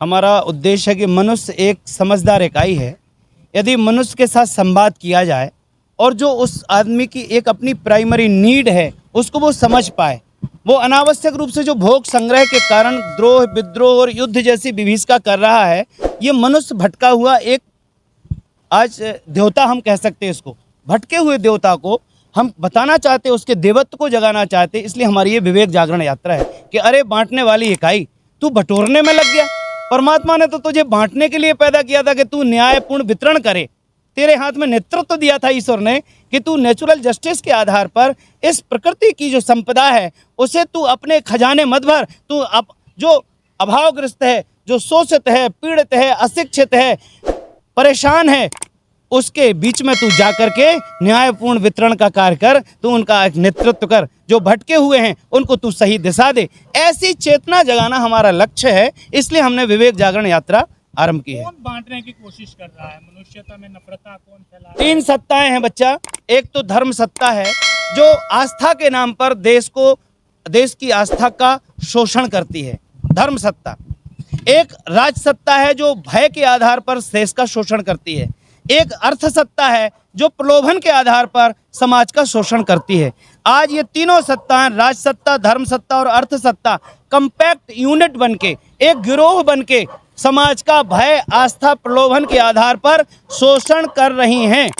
हमारा उद्देश्य है कि मनुष्य एक समझदार इकाई है। यदि मनुष्य के साथ संवाद किया जाए और जो उस आदमी की एक अपनी प्राइमरी नीड है उसको वो समझ पाए, वो अनावश्यक रूप से जो भोग संग्रह के कारण द्रोह, विद्रोह और युद्ध जैसी विभीषिका कर रहा है, ये मनुष्य भटका हुआ एक आज देवता हम कह सकते हैं इसको, भटके हुए देवता को हम बताना चाहते हैं, उसके देवत्व को जगाना चाहते हैं। इसलिए हमारी ये विवेक जागरण यात्रा है कि अरे बांटने वाली इकाई, तू बटोरने में लग गया। परमात्मा ने तो तुझे बांटने के लिए पैदा किया था कि तू न्यायपूर्ण वितरण करे। तेरे हाथ में नेतृत्व दिया था ईश्वर ने कि तू नेचुरल जस्टिस के आधार पर इस प्रकृति की जो संपदा है उसे तू अपने खजाने मत भर। तू जो अभावग्रस्त है, जो शोषित है, पीड़ित है, अशिक्षित है, परेशान है, उसके बीच में तू जा करके न्यायपूर्ण वितरण का कार्य कर, तू उनका एक नेतृत्व कर, जो भटके हुए हैं उनको तू सही दिशा दे। ऐसी चेतना जगाना हमारा लक्ष्य है। इसलिए हमने विवेक जागरण यात्रा आरंभ की है। कौन बांटने की कोशिश कर रहा है? मनुष्यता में नफरता कौन फैला रहा है? 3 सत्ताएं हैं बच्चा। एक तो धर्म सत्ता है जो आस्था के नाम पर देश की आस्था का शोषण करती है, धर्म सत्ता। एक राज सत्ता है जो भय के आधार पर देश का शोषण करती है। एक अर्थ सत्ता है जो प्रलोभन के आधार पर समाज का शोषण करती है। आज ये तीनों सत्ताएं, राज सत्ता, धर्म सत्ता और अर्थ सत्ता, कंपैक्ट यूनिट बनके, एक गिरोह बनके समाज का भय, आस्था, प्रलोभन के आधार पर शोषण कर रही हैं।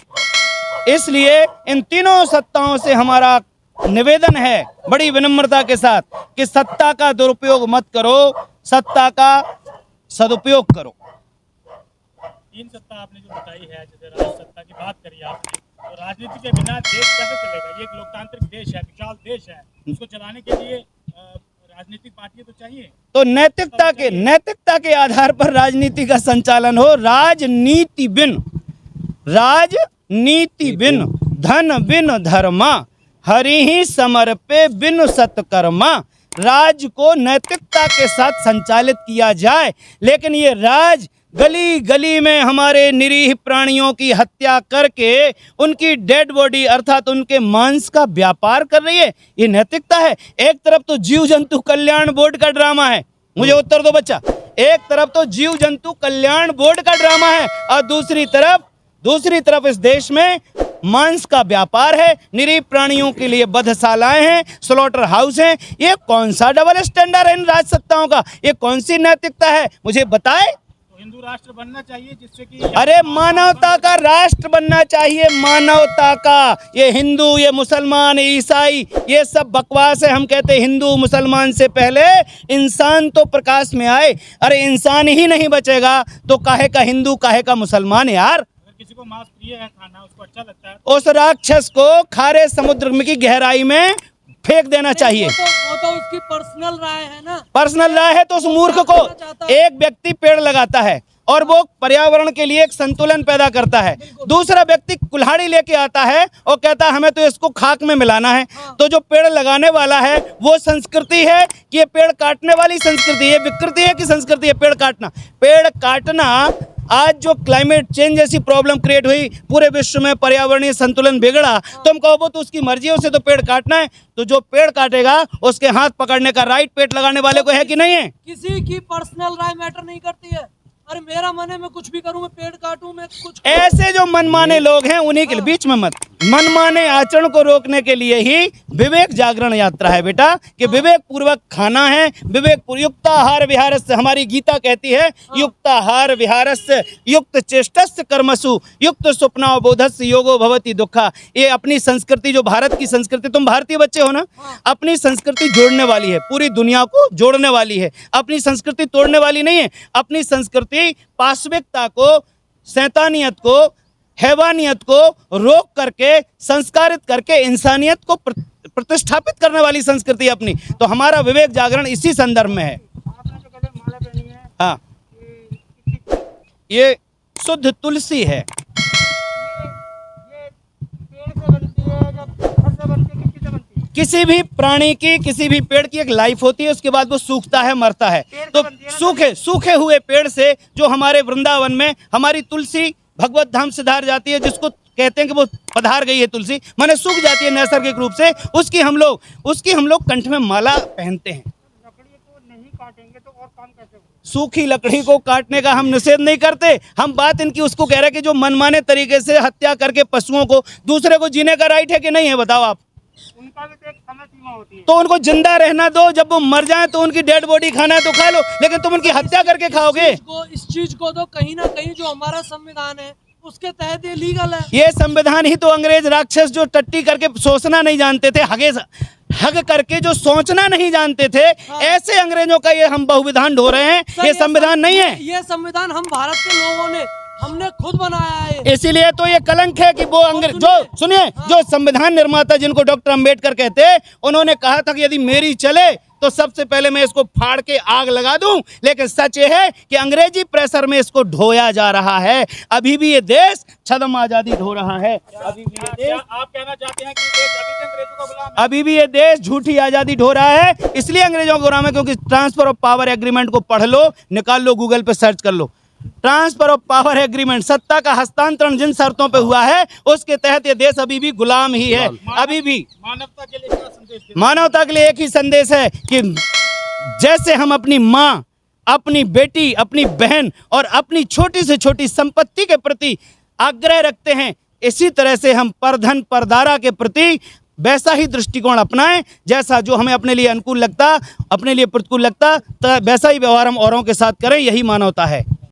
इसलिए इन तीनों सत्ताओं से हमारा निवेदन है बड़ी विनम्रता के साथ कि सत्ता का दुरुपयोग मत करो, सत्ता का सदुपयोग करो। 3 सत्ता आपने जो बताई है, जैसे राज सत्ता की बात करी आपने, तो राजनीति के बिना देश कैसे चलेगा? ये एक लोकतांत्रिक देश है, विशाल देश है, उसको चलाने के लिए राजनीतिक पार्टियां तो चाहिए। तो नैतिकता के आधार पर राजनीति का संचालन हो। राजनीति बिन धन बिन धर्मा, हरि ही समर्पे बिन सत्कर्मा। राज को नैतिकता के साथ संचालित किया जाए, लेकिन ये राज गली गली में हमारे निरीह प्राणियों की हत्या करके उनकी डेड बॉडी अर्थात उनके मांस का व्यापार कर रही है, ये नैतिकता है? एक तरफ तो जीव जंतु कल्याण बोर्ड का ड्रामा है, मुझे उत्तर दो बच्चा। एक तरफ तो जीव जंतु कल्याण बोर्ड का ड्रामा है और दूसरी तरफ इस देश में मांस का व्यापार है, निरीह प्राणियों के लिए वधशालाएं हैं, स्लॉटर हाउस हैं। ये कौन सा डबल स्टैंडर्ड है इन राज सत्ताओं का? ये कौन सी नैतिकता है, मुझे बताए। हिंदू राष्ट्र बनना चाहिए जिससे कि अरे मानवता का राष्ट्र बनना चाहिए, मानवता का। ये हिंदू, ये मुसलमान, ईसाई, ये सब बकवास है। हम कहते हैं हिंदू मुसलमान से पहले इंसान तो प्रकाश में आए। अरे इंसान ही नहीं बचेगा तो काहे का हिंदू, काहे का मुसलमान यार? अगर किसी को मांस प्रिय है, खाना उसको अच्छा लगता है, उस राक्षस को खारे समुद्र की गहराई में फेंक देना चाहिए। वो तो उसकी पर्सनल राय है ना। पर्सनल राय है तो उस मूर्ख को, एक व्यक्ति पेड़ लगाता है और वो पर्यावरण के लिए एक संतुलन पैदा करता है, दूसरा व्यक्ति कुल्हाड़ी लेके आता है और कहता है हमें तो इसको खाक में मिलाना है। तो जो पेड़ लगाने वाला है वो संस्कृति है कि ये पेड़ काटने वाली संस्कृति है? विकृति है कि संस्कृति है पेड़ काटना? आज जो क्लाइमेट चेंज जैसी प्रॉब्लम क्रिएट हुई, पूरे विश्व में पर्यावरणीय संतुलन बिगड़ा, तुम कहो वो तो उसकी मर्जी है, उसे तो पेड़ काटना है। तो जो पेड़ काटेगा उसके हाथ पकड़ने का राइट पेड़ लगाने वाले को है कि नहीं है? किसी की पर्सनल राय मैटर नहीं करती है। अरे मेरा मन है मैं कुछ भी करूं, मैं पेड़ काटूं, मैं कुछ ऐसे जो मनमाने लोग हैं उन्हीं के बीच में मत। मनमाने आचरण को रोकने के लिए ही विवेक जागरण यात्रा है बेटा, कि विवेक पूर्वक खाना है, विवेक युक्ताहार विहारस्य। हमारी गीता कहती है युक्ताहार विहारस्य युक्त चेष्टस्य कर्मसु युक्त स्वप्नाव बोधस्य योगो भवति दुखा। ये अपनी संस्कृति, जो भारत की संस्कृति, तुम भारतीय बच्चे हो ना, अपनी संस्कृति जोड़ने वाली है, पूरी दुनिया को जोड़ने वाली है, अपनी संस्कृति तोड़ने वाली नहीं है। अपनी संस्कृति पाशविकता को, शैतानियत को, हैवानियत को रोक करके, संस्कारित करके इंसानियत को प्रतिष्ठापित करने वाली संस्कृति अपनी। तो हमारा विवेक जागरण इसी संदर्भ में है। आपने जो गले में माला पहनी है, हाँ, ये शुद्ध तुलसी है। ये पेड़ से बनती है, जब पत्थर से बनती है, किससे बनती है? किसी भी प्राणी की, किसी भी पेड़ की एक लाइफ होती है, उसके बाद वो सूखता है, मरता है। तो सूखे हुए पेड़ से जो हमारे वृंदावन में हमारी तुलसी भगवत धाम सिधार जाती है, जिसको कहते हैं कि वो पधार गई है तुलसी, माने सूख जाती है नैसर्गिक रूप से, उसकी हम लोग कंठ में माला पहनते हैं। लकड़ी को नहीं काटेंगे तो और काम कैसे होगा? सूखी लकड़ी को काटने का हम निषेध नहीं करते। हम बात इनकी उसको कह रहे हैं कि जो मनमाने तरीके से हत्या करके पशुओं को, दूसरे को जीने का राइट है कि नहीं है, बताओ आप। उनका भी तो एक समय सीमा होती है। तो उनको जिंदा रहना दो, जब वो मर जाए तो उनकी डेड बॉडी खाना है तो खा लो, लेकिन तुम उनकी हत्या करके खाओगे। इस चीज को तो कहीं ना कहीं जो हमारा संविधान है उसके तहत ये लीगल है। ये संविधान ही तो अंग्रेज राक्षस जो टट्टी करके सोचना नहीं जानते थे, हग करके जो सोचना नहीं जानते थे, ऐसे अंग्रेजों का ये हम बहुविधान ढो रहे हैं। सर, ये संविधान नहीं है। ये संविधान हम भारत के लोगों ने, हमने खुद बनाया है। इसीलिए तो ये कलंक है कि वो अंग्रेज जो सुनिए, जो संविधान निर्माता जिनको डॉक्टर अंबेडकर कहते हैं, उन्होंने कहा था कि यदि मेरी चले तो सबसे पहले मैं इसको फाड़ के आग लगा दूं। लेकिन सच ये है कि अंग्रेजी प्रेशर में इसको ढोया जा रहा है। अभी भी ये देश छद्म आजादी ढो रहा है। अभी भी ये देश, आप कहना चाहते हैं कि देश अभी भी अंग्रेजों का गुलाम है? अभी भी ये देश झूठी आजादी ढो रहा है। इसलिए अंग्रेजों का गुलाम है क्योंकि ट्रांसफर ऑफ पावर एग्रीमेंट को पढ़ लो, निकाल लो, गूगल पे सर्च कर लो। ट्रांसफर ऑफ पावर एग्रीमेंट, सत्ता का हस्तांतरण जिन शर्तों पे हुआ है उसके तहत ये देश अभी भी गुलाम ही है। अभी भी मानवता के लिए क्या संदेश देते मानवता के लिए एक ही संदेश है कि जैसे हम अपनी माँ, अपनी बेटी, अपनी बहन और अपनी छोटी से छोटी संपत्ति के प्रति आग्रह रखते हैं, इसी तरह से हम परधन परदारा के प्रति वैसा ही दृष्टिकोण अपनाएं। जैसा जो हमें अपने लिए अनुकूल लगता, अपने लिए प्रतिकूल लगता, तो वैसा ही व्यवहार हम औरों के साथ करें। यही मानवता है।